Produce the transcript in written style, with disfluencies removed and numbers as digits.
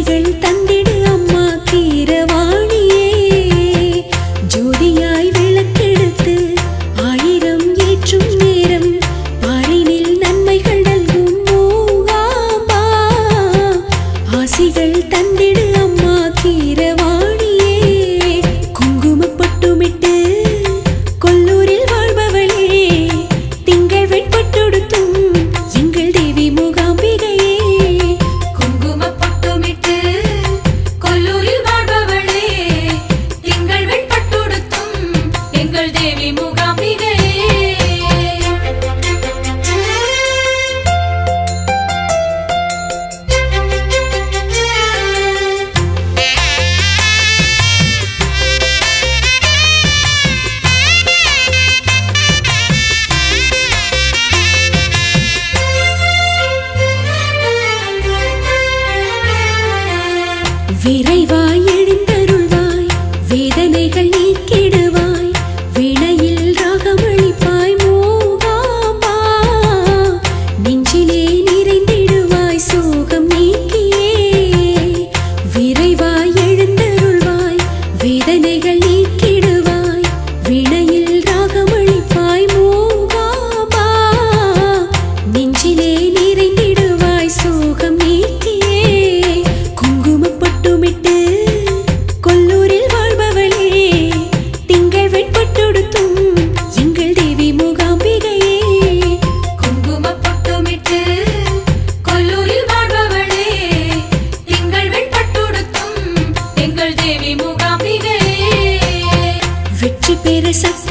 ஆசிகள் தந்திடு அம்மா கீரவாணியே ஜோதியாய் விளக்கெடுத்து ஆயிரம் ஏற்றும் நேரம் பாரினில் நன்மைகள் நல்கும் மூகாம்பா ஆசிகள் தந்திடு அம்மா கீரவாணியே குங்குமப் பொட்டுமிட்டு கொல்லூரில் வாழ்பவளே திங்கள் வெண்பட்டொடுத்தும் எங்கள் தேவி மூகாம்பிகையே குங்குமப் பொட்டுமிட்டு கொல்லூரில் வாழ்பவளே திங்கள் வெண்பட்டொடுத்தும் எங்கள் தேவி மூகாம்பிகையே விரைவாய் எழுந்தருள்வாய் வேதனைகள் நீக்கிடுவாய் வினையில் ராகமளிப்பாய் மூகாம்பா நெஞ்சிலே நிறைந்திடுவாய் சோகம் நீக்கியே விரைவாய் எழுந்தருள்வாய் வேதனைகள் நீக்கிடுவாய் வினையில் ராகமளிப்பாய் மூகாம்பா நெஞ்சிலே நிறைந்திடுவாய் சோகம் நீக்கியே குங்குமப் பொட்டுமிட்டு கொல்லூரில் வாழ்பவளே திங்கள் வெண்பட்டொடுத்தும் எங்கள் தேவி மூகாம்பிகையே குங்குமப் பொட்டுமிட்டு கொல்லூரில் வாழ்பவளே திங்கள் வெண்பட்டொடுத்தும் எங்கள் தேவி மூகாம்பிகையே வெற்றி பெற சக்தி